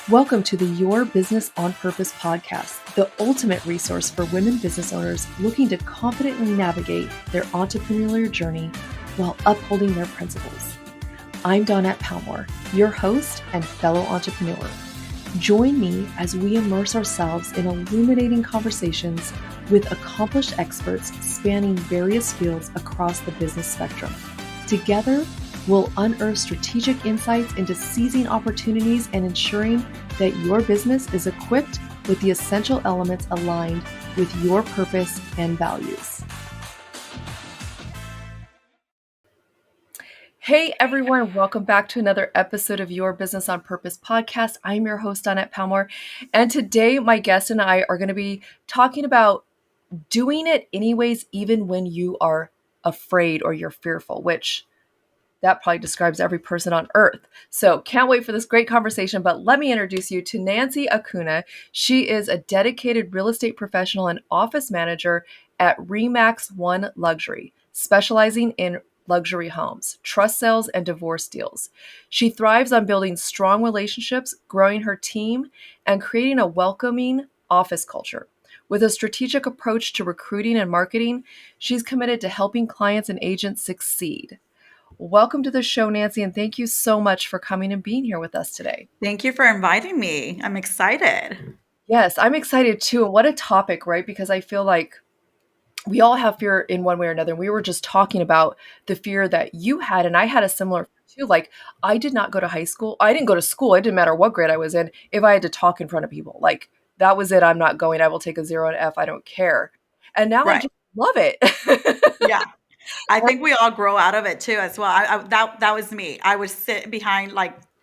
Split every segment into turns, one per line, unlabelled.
Welcome to the Your Business on Purpose podcast, the ultimate resource for women business owners looking to confidently navigate their entrepreneurial journey while upholding their principles. I'm Dawnette Palmore, your host and fellow entrepreneur. Join me as we immerse ourselves in illuminating conversations with accomplished experts spanning various fields across the business spectrum. Together, we'll unearth strategic insights into seizing opportunities and ensuring that your business is equipped with the essential elements aligned with your purpose and values. Hey everyone, welcome back to another episode of Your Business on Purpose podcast. I'm your host, Dawnette Palmore, and today my guest and I are going to be talking about doing it anyways, even when you are afraid or you're fearful, which that probably describes every person on earth. So can't wait for this great conversation, but let me introduce you to Nancy Acuna. She is a dedicated real estate professional and office manager at Remax One Luxury, specializing in luxury homes, trust sales, and divorce deals. She thrives on building strong relationships, growing her team, and creating a welcoming office culture. With a strategic approach to recruiting and marketing, she's committed to helping clients and agents succeed. Welcome to the show, Nancy, and thank you so much for coming and being here with us today.
Thank you for inviting me. I'm excited.
Yes, I'm excited too. And what a topic, right? Because I feel like we all have fear in one way or another. And we were just talking about the fear that you had, and I had a similar fear too. Like, I did not go to high school. I didn't go to school. It didn't matter what grade I was in. If I had to talk in front of people, like that was it. I'm not going. I will take a 0 and F. I don't care. And now I
Right.
just love it.
Yeah. I think we all grow out of it too as well. That was me. I would sit behind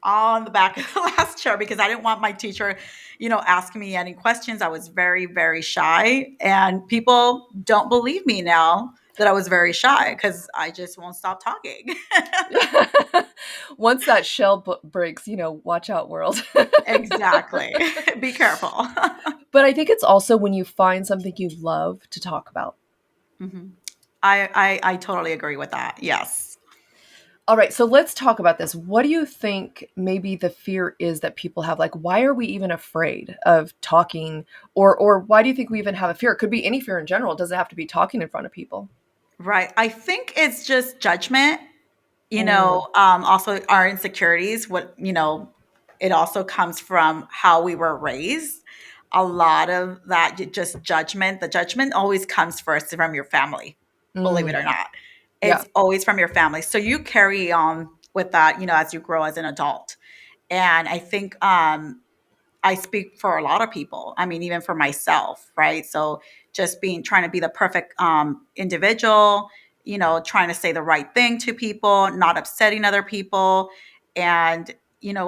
on the back of the last chair because I didn't want my teacher, asking me any questions. I was very, very shy, and people don't believe me now that I was very shy because I just won't stop talking.
Once that shell breaks, watch out, world.
Exactly. Be careful.
But I think it's also when you find something you love to talk about.
Mhm. I totally agree with that. Yes.
All right, so let's talk about this. What do you think maybe the fear is that people have? Like, why are we even afraid of talking? Or why do you think we even have a fear? It could be any fear in general. It doesn't have to be talking in front of people.
Right. I think it's just judgment,
Mm,
also our insecurities, it also comes from how we were raised. A lot of that, just judgment. The judgment always comes first from your family, believe it
mm,
or not.
yeah,
It's always from your family. So you carry on with that, as you grow as an adult. And I think I speak for a lot of people. I mean, even for myself, right? So just trying to be the perfect individual, trying to say the right thing to people, not upsetting other people. And,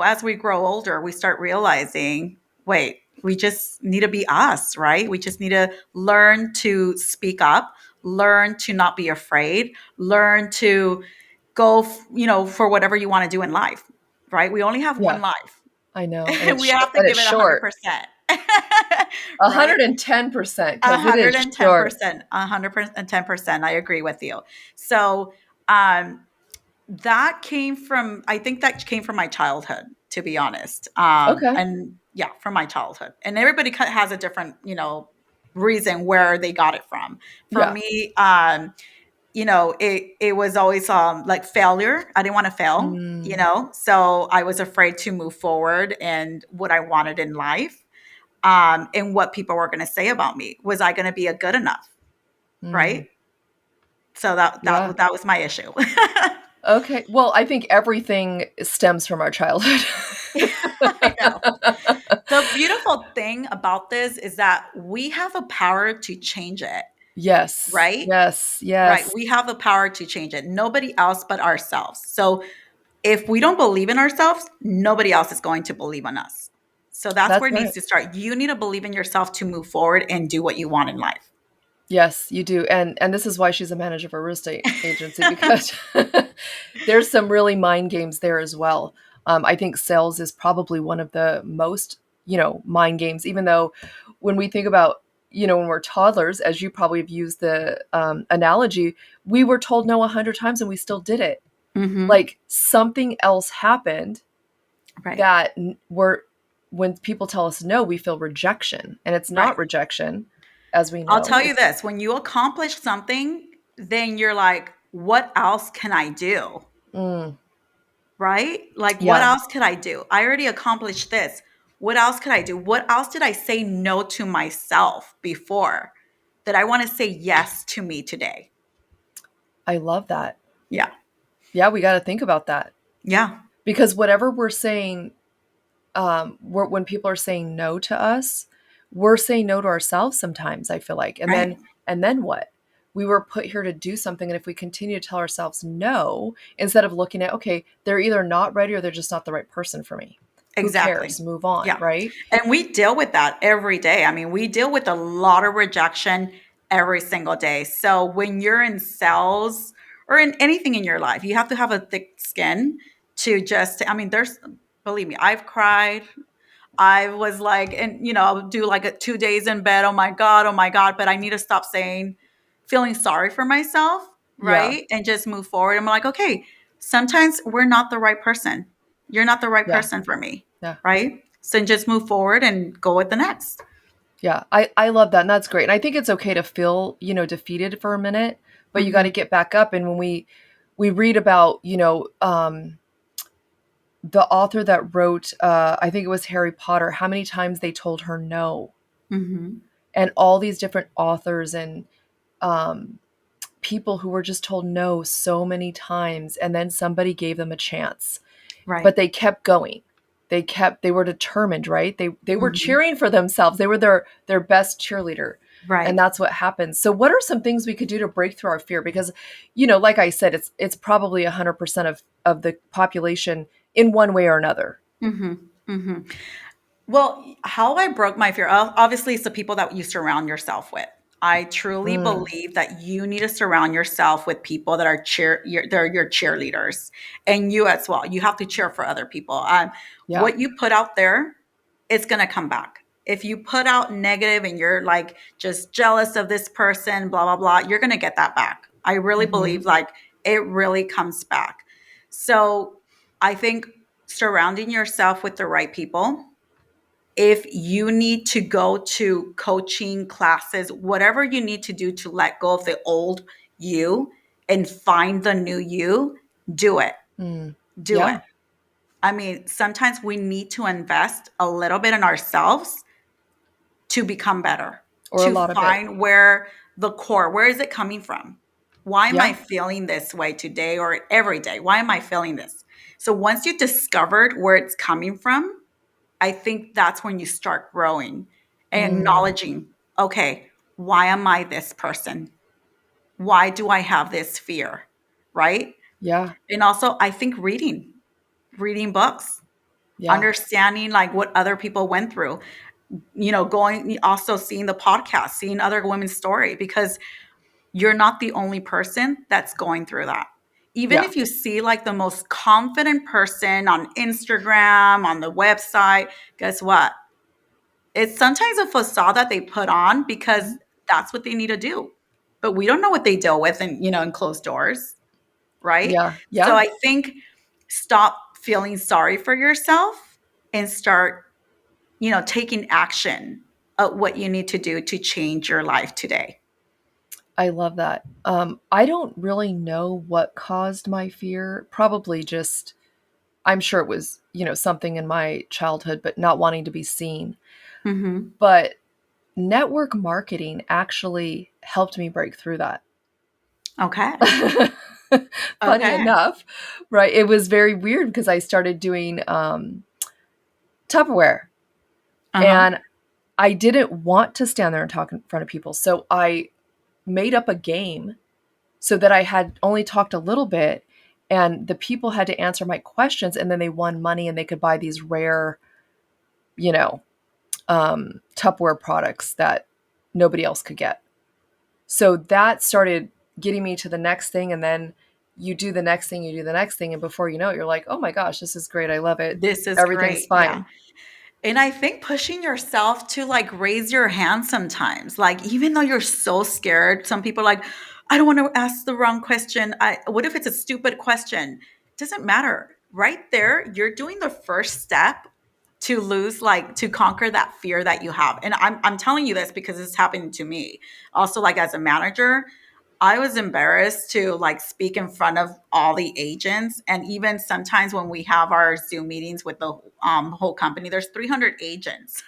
as we grow older, we start realizing, wait, we just need to be us, right? We just need to learn to speak up, learn to not be afraid, learn to go, for whatever you want to do in life, right? We only have
yeah,
one life.
I know. And
We have to
but
give
it's
it
short.
100%. Right?
110%, because it is short.
110%. 110%. I agree with you. So um, I think that came from my childhood, to be honest.
Okay.
And yeah, from my childhood. And everybody has a different, reason where they got it from. For
Yeah.
me, it was always like failure. I didn't want to fail,
Mm,
so I was afraid to move forward and what I wanted in life, and what people were going to say about me. Was I going to be a good enough?
mm,
Right. So that
yeah.
that that was my issue.
Okay. Well, I think everything stems from our childhood.
I know. The beautiful thing about this is that we have a power to change it.
Yes.
Right.
Yes.
Right.
Yes.
We have the power to change it. Nobody else but ourselves. So if we don't believe in ourselves, nobody else is going to believe in us. So that's
That's
where it needs
right.
to start. You need to believe in yourself to move forward and do what you want in life.
Yes, you do. And this is why she's a manager of a real estate agency, because there's some really mind games there as well. I think sales is probably one of the most, mind games, even though when we think about, when we're toddlers, as you probably have used the analogy, we were told no 100 times and we still did it.
Mm-hmm.
Like something else happened
Right.
that we're when people tell us no, we feel rejection, and it's not
Right.
rejection, as we
I'll
know.
tell you this, when you accomplish something, then you're like, what else can I do?
Mm,
Right? Like, what
yeah,
else could I do? I already accomplished this. What else could I do? What else did I say no to myself before that I want to say yes to me today?
I love that.
Yeah.
Yeah, we got to think about that,
Yeah.
because whatever we're saying, when people are saying no to us, we're saying no to ourselves sometimes, I feel like.
Right.
And then what? We were put here to do something. And if we continue to tell ourselves no, instead of looking at, okay, they're either not ready or they're just not the right person for me. Who
Exactly.
cares? Move on,
Yeah.
right?
And we deal with that every day. I mean, we deal with a lot of rejection every single day. So when you're in sales or in anything in your life, you have to have a thick skin to just, I mean, believe me, I've cried. I was like, and I'll do like 2 days in bed. Oh my God, oh my God. But I need to stop feeling sorry for myself,
Yeah.
right? And just move forward. I'm like, okay, sometimes we're not the right person. You're not the right
Yeah.
person for me,
Yeah.
right? So just move forward and go with the next.
Yeah, I love that, and that's great. And I think it's okay to feel, defeated for a minute, but you got to
Hmm.
get back up. And when we read about, the author that wrote, I think it was Harry Potter, how many times they told her no,
Hmm.
and all these different authors and um, people who were just told no so many times, and then somebody gave them a chance,
Right.
but they kept going. They were determined, right? They were
Hmm.
cheering for themselves. They were their best cheerleader. And
Right.
that's what happens. So what are some things we could do to break through our fear? Because, like I said, it's probably 100% of the population in one way or another.
Hmm. Hmm. Well, how I broke my fear, obviously, it's the people that you surround yourself with. I truly
Mm,
believe that you need to surround yourself with people that are they're your cheerleaders, and you as well. You have to cheer for other people.
yeah.
What you put out there, it's gonna come back. If you put out negative and you're like just jealous of this person, blah blah blah, you're gonna get that back. I really
Hmm.
believe like it really comes back. So I think surrounding yourself with the right people, if you need to go to coaching classes, whatever you need to do to let go of the old you and find the new you, do it.
Mm,
Do it.
yeah.
I mean, sometimes we need to invest a little bit in ourselves to become better,
Or a
to
lot of it.
find where is it coming from? Why am I
Yeah.
feeling this way today or every day? Why am I feeling this? So once you discovered where it's coming from, I think that's when you start growing and
Mm,
acknowledging, okay, why am I this person? Why do I have this fear? Right?
yeah.
And also, I think reading books,
Yeah.
understanding like what other people went through, going also seeing the podcast, seeing other women's story, because you're not the only person that's going through that. Even
Yeah.
if you see like the most confident person on Instagram, on the website, guess what? It's sometimes a facade that they put on because
Mhm.
that's what they need to do. But we don't know what they deal with in closed doors, right?
Yeah.
So
Yeah.
I think stop feeling sorry for yourself and start, taking action of what you need to do to change your life today.
I love that. I don't really know what caused my fear. Probably just, I'm sure it was, something in my childhood, but not wanting to be seen.
Hmm.
But network marketing actually helped me break through that.
Okay.
Funny
Okay.
enough, right? It was very weird because I started doing Tupperware,
Uh-huh.
and I didn't want to stand there and talk in front of people. So I made up a game so that I had only talked a little bit, and the people had to answer my questions, and then they won money and they could buy these rare, you know, Tupperware products that nobody else could get. So that started getting me to the next thing, and then you do the next thing, you do the next thing, and before you know it, you're like, oh my gosh, this is great. I love it.
This is
Everything's
great. Yeah.
fine.
And I think pushing yourself to like raise your hand sometimes, like even though you're so scared, some people are like, I don't want to ask the wrong question. What if it's a stupid question? It doesn't matter. Right there, you're doing the first step to lose, like, to conquer that fear that you have. And I'm telling you this because it's happening to me. Also, like, as a manager, I was embarrassed to, like, speak in front of all the agents. And even sometimes when we have our Zoom meetings with the whole company, there's 300 agents,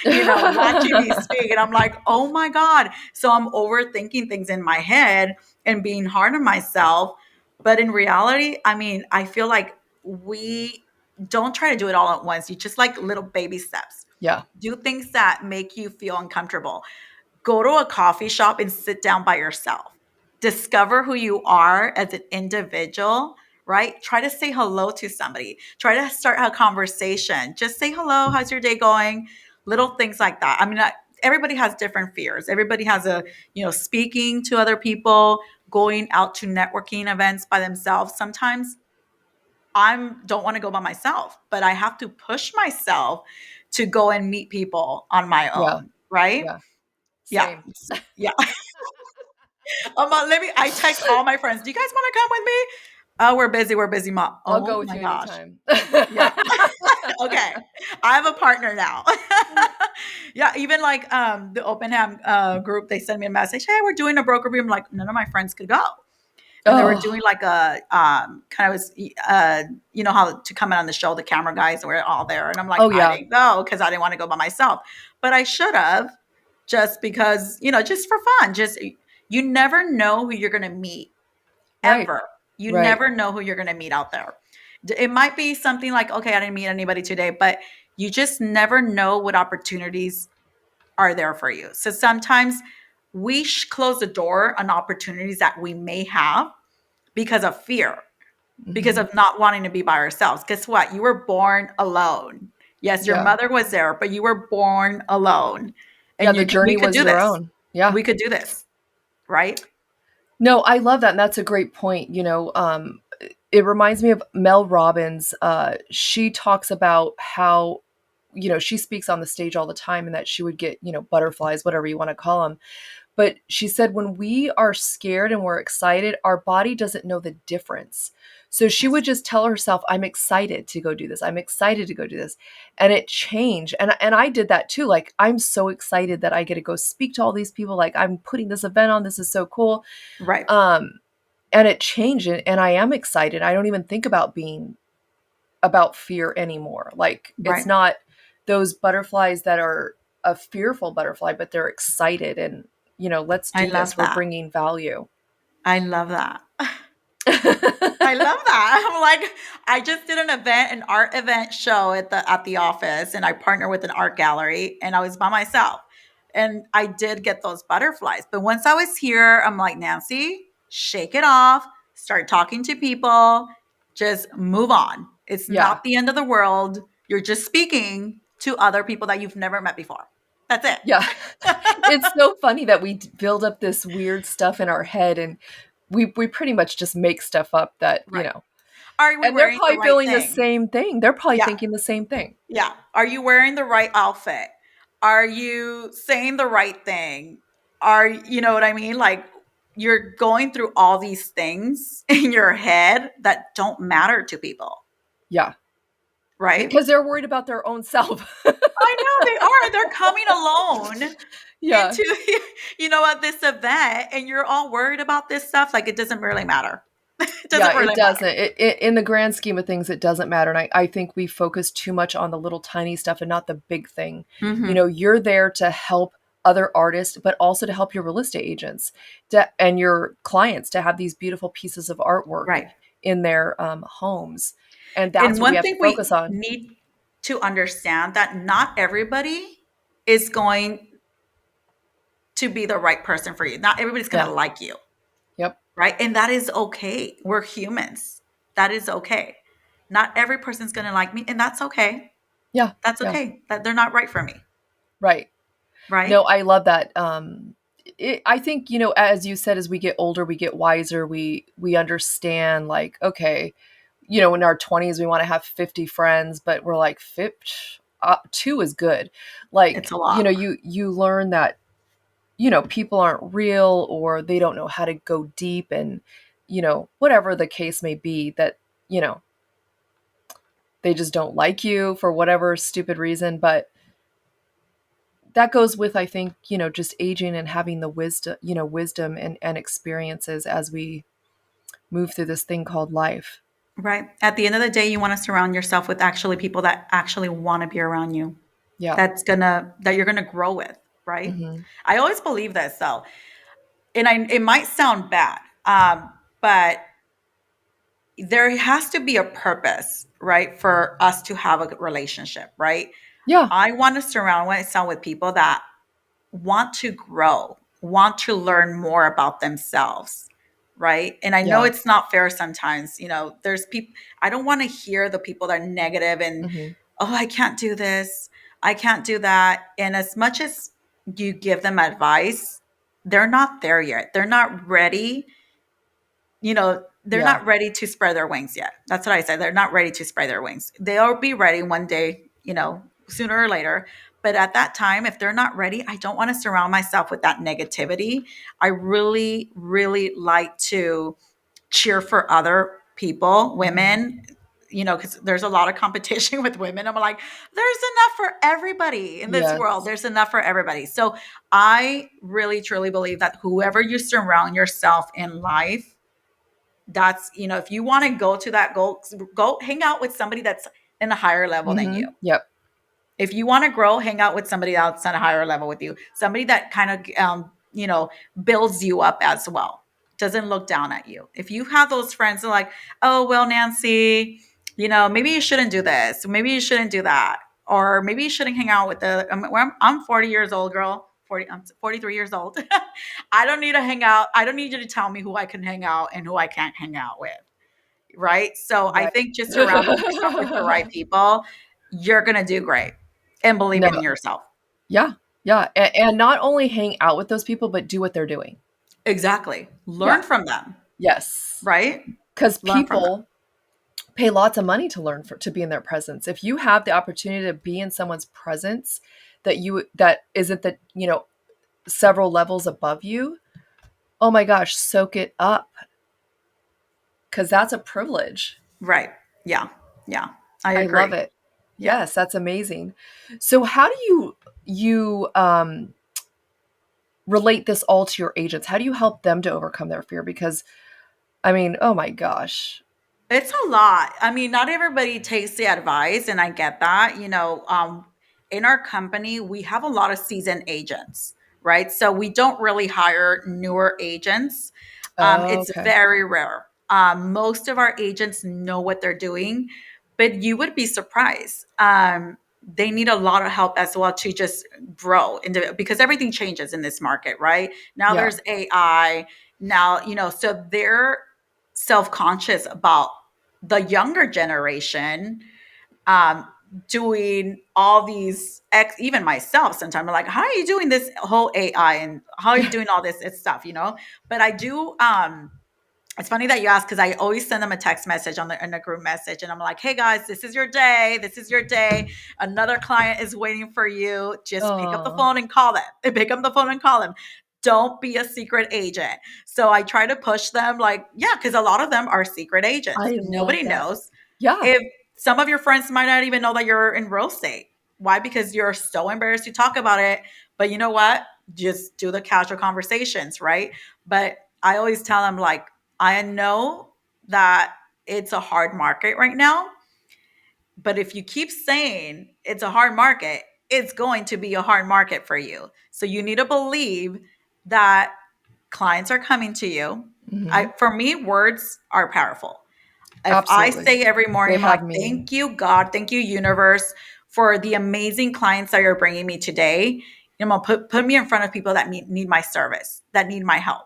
watching me speak. And I'm like, oh my God. So I'm overthinking things in my head and being hard on myself. But in reality, I mean, I feel like we don't try to do it all at once. You just, like, little baby steps.
Yeah.
Do things that make you feel uncomfortable. Go to a coffee shop and sit down by yourself. Discover who you are as an individual, right? Try to say hello to somebody. Try to start a conversation. Just say hello. How's your day going? Little things like that. I mean, everybody has different fears. Everybody has speaking to other people, going out to networking events by themselves. Sometimes I don't want to go by myself, but I have to push myself to go and meet people on my
Yeah.
own, right?
Yeah.
Yeah.
Same.
Yeah. I text all my friends. Do you guys want to come with me? Oh, we're busy. We're busy, mom.
I'll go
Oh
with
my
you
gosh.
anytime.
Yeah. Okay. I have a partner now. Yeah. Even like the Open Ham group, they send me a message. Hey, we're doing a broker room. Like, none of my friends could go. And they were
Oh,
doing like a kind of how to come in on the show, the camera guys were all there. And I'm like,
oh
I
yeah.
didn't go because I didn't want to go by myself. But I should have, just because, just for fun. Just, you never know who you're going to meet,
Right.
ever. You
Right.
never know who you're going to meet out there. It might be something like, okay, I didn't meet anybody today, but you just never know what opportunities are there for you. So sometimes we close the door on opportunities that we may have because of fear, because
Mhm.
of not wanting to be by ourselves. Guess what? You were born alone. Yes, your
Yeah.
mother was there, but you were born alone.
Yeah,
And
the
we
journey
could
was
do
your
this.
own. Yeah.
We could do this, right?
No, I love that, and that's a great point, it reminds me of Mel Robbins. She talks about how, she speaks on the stage all the time and that she would get, butterflies, whatever you wanna call them. But she said when we are scared and we're excited, our body doesn't know the difference. So she would
Yes.
just tell herself, "I'm excited to go do this. I'm excited to go do this." And it changed. And I did that too. Like, I'm so excited that I get to go speak to all these people. Like, I'm putting this event on. This is so cool.
Right.
Um, and it changed, and I am excited. I don't even think about fear anymore. Like, it's
Right.
not those butterflies that are a fearful butterfly, but they're excited and, let's
I
do
love
this. We're
that.
bringing value.
I love that. I love that. I'm like, I just did an art event show at the office, and I partner with an art gallery, and I was by myself. And I did get those butterflies. But once I was here, I'm like, Nancy, shake it off, start talking to people, just move on. It's
Yeah.
not the end of the world. You're just speaking to other people that you've never met before. That's it.
Yeah. It's so funny that we build up this weird stuff in our head, and we pretty much just make stuff up that,
Right. Are we
and they're
wearing the
probably
right
feeling the
thing?
same thing. They're probably
Yeah.
thinking the same thing.
Yeah. Are you wearing the right outfit? Are you saying the right thing? You know what I mean? Like, you're going through all these things in your head that don't matter to people,
Yeah.
right?
Because they're worried about their own self.
I know they are. They're coming alone
Yeah.
into, at this event, and you're all worried about this stuff. Like, it doesn't really matter. It
Yeah,
doesn't
it
really matter.
doesn't. In the grand scheme of things, it doesn't matter. And I think we focus too much on the little tiny stuff and not the big thing.
Hmm.
You're there to help other artists, but also to help your real estate agents and your clients to have these beautiful pieces of artwork
Right.
in their homes. And
And
that's what we
one
have to
thing
focus
we
on.
need to understand, that not everybody is going to be the right person for you. Not everybody's going
Yeah.
to like you,
Yep.
right? And that is okay. We're humans. That is okay. Not every person's going to like me, and that's okay.
Yeah.
That's
Yeah.
okay. That they're not right for me,
Right.
right?
No, I love that. I think, as you said, as we get older, we get wiser. We understand, like, okay, in our 20s, we want to have 50 friends, but we're like, two is good.
It's
Like,
a lot.
you learn that, people aren't real, or they don't know how to go deep, and, whatever the case may be, that, you know, they just don't like you for whatever stupid reason. But that goes with, I think, just aging and having the wisdom and experiences as we move through this thing called life.
Right. At the end of the day, you want to surround yourself with actually people that actually want to be around you.
Yeah.
That you're gonna grow with, right?
Hmm.
I always believe this though, and it might sound bad, but there has to be a purpose, right, for us to have a good relationship, right?
Yeah.
I want to surround myself with people that want to grow, want to learn more about themselves, right? And I know
Yeah.
it's not fair sometimes. There's people, I don't want to hear the people that are negative and,
Hmm.
oh, I can't do this, I can't do that. And as much as you give them advice, they're not there yet. They're not ready. They're
Yeah.
not ready to spread their wings yet. That's what I said. They're not ready to spread their wings. They'll be ready one day, sooner or later. But at that time, if they're not ready, I don't want to surround myself with that negativity. I really, really like to cheer for other people,
Hmm.
women, because there's a lot of competition with women. I'm like, there's enough for everybody in this world.
Yes.
There's enough for everybody. So I really, truly believe that whoever you surround yourself in life, that's, if you want to go to that goal, go hang out with somebody that's in a higher level than you.
Yep.
If you want to grow, hang out with somebody else on a higher level with you, somebody that kind of, builds you up as well, doesn't look down at you. If you have those friends that are like, oh, well, Nancy, maybe you shouldn't do this, maybe you shouldn't do that, or maybe you shouldn't hang out with I'm 40 years old, girl. I'm 43 years old. I don't need to hang out. I don't need you to tell me who I can hang out and who I can't hang out with. Right. So I
Right.
think just surrounding yourself with the right people, you're going to do great and believe
No.
in yourself.
Yeah. Yeah. And not only hang out with those people, but do what they're doing.
Exactly. Learn
Yeah.
from them.
Yes.
Right.
Because
Learn from them.
people pay lots of money to to be in their presence. If you have the opportunity to be in someone's presence that isn't several levels above you, oh my gosh, soak it up, because that's a privilege.
Right. Yeah. Yeah. I
I love
agree.
it.
Yeah.
Yes, that's amazing. So how do you relate this all to your agents? How do you help them to overcome their fear? Because I mean, oh my gosh.
It's a lot. I mean, not everybody takes the advice, and I get that. In our company, we have a lot of seasoned agents, right? So we don't really hire newer agents.
Oh,
It's
okay.
very rare. Most of our agents know what they're doing, but you would be surprised. They need a lot of help as well to just grow because everything changes in this market, right? Now
Yeah.
there's AI. Now, so they're self-conscious about the younger generation um, doing all these even myself sometimes I'm like, how are you doing this whole AI and how are you doing all this stuff, but I do it's funny that you ask because I always send them a text message in a group message, and I'm like, "Hey guys, this is your day. This is your day. Another client is waiting for you. Just pick up the
Oh,
phone and call them. Pick up the phone and call them. Don't be a secret agent." So I try to push them, like, yeah, because a lot of them are secret agents.
I love
Nobody
that.
knows.
Yeah.
If some of your friends might not even know that you're in real estate. Why? Because you're so embarrassed to talk about it. But you know what? Just do the casual conversations, right? But I always tell them, like, I know that it's a hard market right now, but if you keep saying it's a hard market, it's going to be a hard market for you. So you need to believe that clients are coming to you.
Hmm.
For me, words are powerful. If I
Absolutely.
say every morning,
They
I'm
have
like,
meaning.
thank you, God, thank you, universe, for the amazing clients that you're bringing me today. I'm gonna put me in front of people that need my service, that need my help,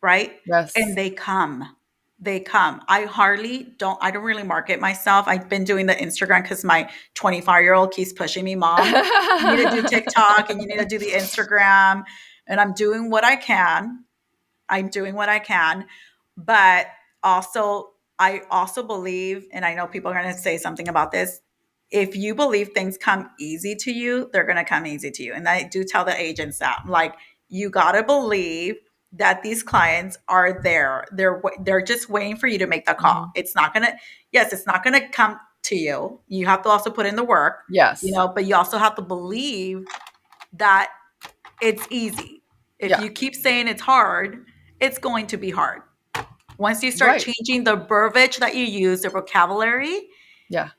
right? And
Yes.
they come. They come. I don't really market myself. I've been doing the Instagram because my 25-year-old keeps pushing me, Mom, you need to do TikTok and you need to do the Instagram. And I'm doing what I can. I'm doing what I can. But also, I also believe, and I know people are going to say something about this. If you believe things come easy to you, they're going to come easy to you. And I do tell the agents that, I'm like, you got to believe that these clients are there. They're just waiting for you to make the call.
Hmm.
It's not going to, yes, it's not going to come to you. You have to also put in the work,
Yes.
but you also have to believe that it's easy. If
Yeah.
you keep saying it's hard, it's going to be hard. Once you start
Right.
changing the verbiage that you use, the vocabulary,
Yeah.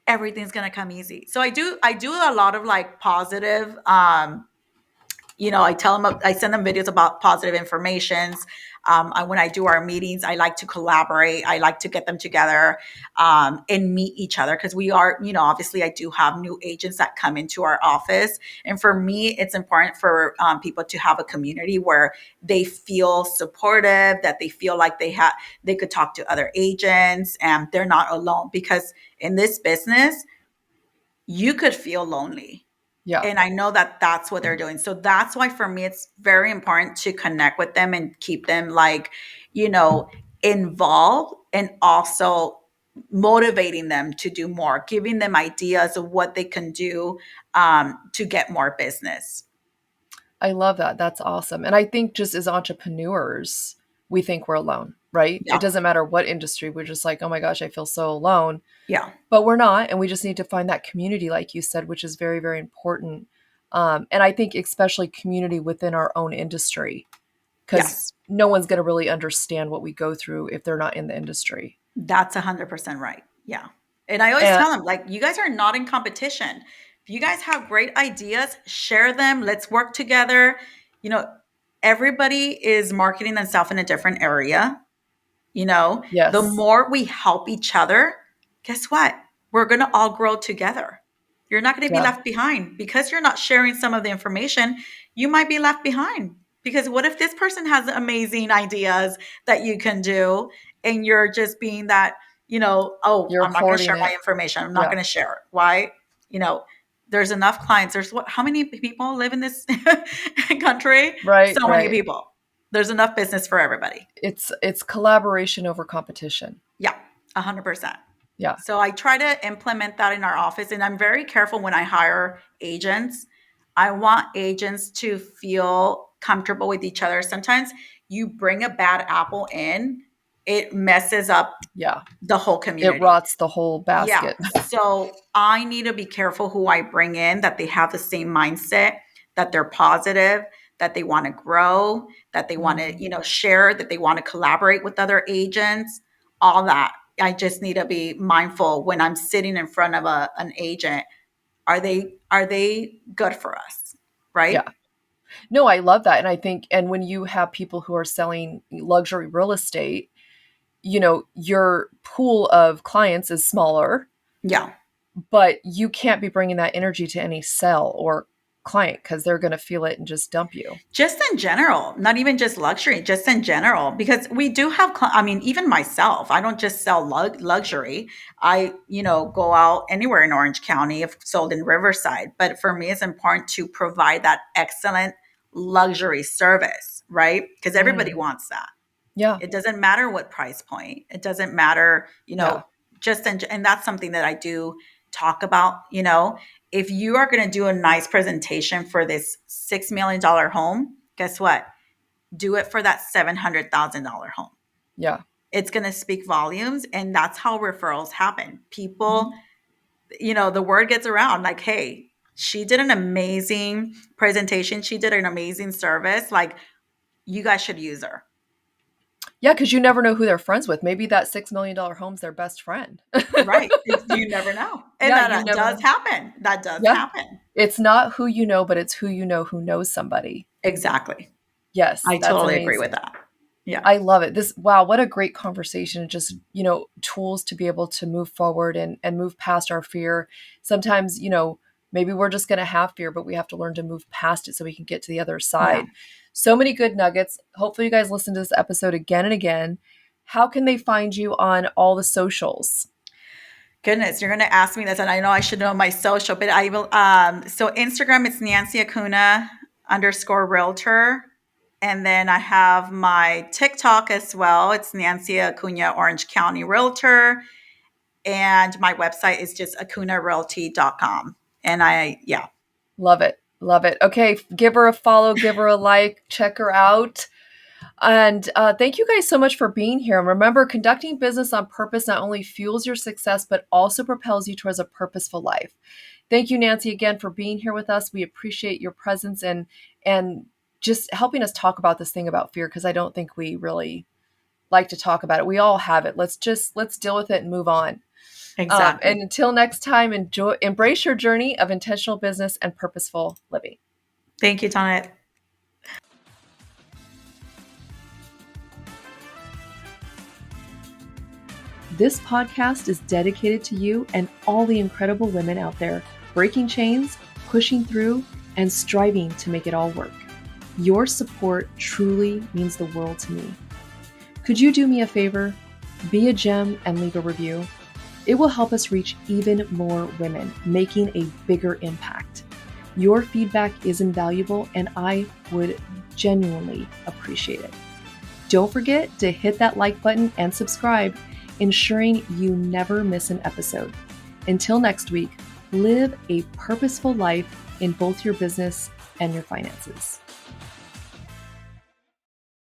everything's going to come easy. So I do a lot of like positive I tell them, I send them videos about positive informations. When I do our meetings, I like to collaborate. I like to get them together and meet each other because we are, obviously I do have new agents that come into our office. And for me, it's important for people to have a community where they feel supportive, that they feel like they could talk to other agents and they're not alone. Because in this business, you could feel lonely,
Yeah.
and I know that that's what they're doing. So that's why for me, it's very important to connect with them and keep them like, you know, involved, and also motivating them to do more, giving them ideas of what they can do to get more business.
I love that. That's awesome. And I think just as entrepreneurs, we think we're alone, right? It
Yeah.
doesn't matter what industry. We're just like, oh my gosh, I feel so alone.
Yeah.
But we're not. And we just need to find that community, like you said, which is very, very important. And I think especially community within our own industry, because
Yes.
no one's going to really understand what we go through if they're not in the industry.
That's 100% right. Yeah. And I always
And
tell them, like, you guys are not in competition. If you guys have great ideas, share them. Let's work together. You know, everybody is marketing themselves in a different area. The
yes,
more we help each other, guess what? We're going to all grow together. You're not going to be
yeah,
left behind because you're not sharing some of the information. You might be left behind because what if this person has amazing ideas that you can do and you're just being that, oh,
you're
I'm not going to
hoarding
share my
it.
information. I'm not
Yeah,
going to share it. Why? You know, there's enough clients. How many people live in this country?
right,
So many
right.
people. There's enough business for everybody.
It's collaboration over competition.
Yeah, 100%.
Yeah,
So I try to implement that in our office, and I'm very careful when I hire agents. I want agents to feel comfortable with each other. Sometimes you bring a bad apple in, it messes up
yeah.
the whole
It
community.
rots the whole
Yeah.
basket.
So I need to be careful who I bring in, that they have the same mindset, that they're positive, that they want to grow, that they want to,
Mm,
share, that they want to collaborate with other agents, all that. I just need to be mindful when I'm sitting in front of an agent. Are they good for us?
yeah.
Right?
No, I love that. And I think, and when you have people who are selling luxury real estate, your pool of clients is smaller,
Yeah.
but you can't be bringing that energy to any sell or client because they're going to feel it and just dump you.
Just in general, not even just luxury, just in general, because we do have, I mean, even myself, I don't just sell luxury. I, go out anywhere in Orange County, if sold in Riverside. But for me, it's important to provide that excellent luxury service, right? Because everybody
Mm,
wants that.
yeah.
It doesn't matter what price point. It doesn't matter,
Yeah.
and that's something that I do talk about, if you are going to do a nice presentation for this $6 million home, guess what? Do it for that $700,000 home.
Yeah.
It's going to speak volumes. And that's how referrals happen. People,
Mhm.
the word gets around like, hey, she did an amazing presentation. She did an amazing service. Like, you guys should use her.
Yeah. Cause you never know who they're friends with. Maybe that $6 million home's their best friend.
Right. You never know. And
Yeah.
that,
You
that
never
does
know.
happen. That does
Yeah.
happen.
It's not who you know, but it's who you know who knows somebody.
Exactly.
Yes.
I
That's
totally agree with
amazing.
that. Yeah.
I love it. Wow, what a great conversation. Just, tools to be able to move forward and move past our fear. Sometimes, maybe we're just going to have fear, but we have to learn to move past it so we can get to the other
Yeah.
side. So many good nuggets. Hopefully, you guys listen to this episode again and again. How can they find you on all the socials?
Goodness, you're going to ask me this, and I know I should know my social, but I will. So Instagram, it's Nancy Acuna _ realtor. And then I have my TikTok as well. It's Nancy Acuna Orange County Realtor. And my website is just acunarealty.com. And yeah.
Love it. Love it. Okay, give her a follow, give her a like, check her out. And thank you guys so much for being here. And remember, conducting business on purpose not only fuels your success, but also propels you towards a purposeful life. Thank you, Nancy, again for being here with us. We appreciate your presence and just helping us talk about this thing about fear, because I don't think we really like to talk about it. We all have it. Let's deal with it and move on.
Exactly.
And until next time, embrace your journey of intentional business and purposeful living.
Thank you, Dawnette.
This podcast is dedicated to you and all the incredible women out there breaking chains, pushing through, and striving to make it all work. Your support truly means the world to me. Could you do me a favor? Be a gem and leave a review. It will help us reach even more women, making a bigger impact. Your feedback is invaluable, and I would genuinely appreciate it. Don't forget to hit that like button and subscribe, ensuring you never miss an episode. Until next week, live a purposeful life in both your business and your finances.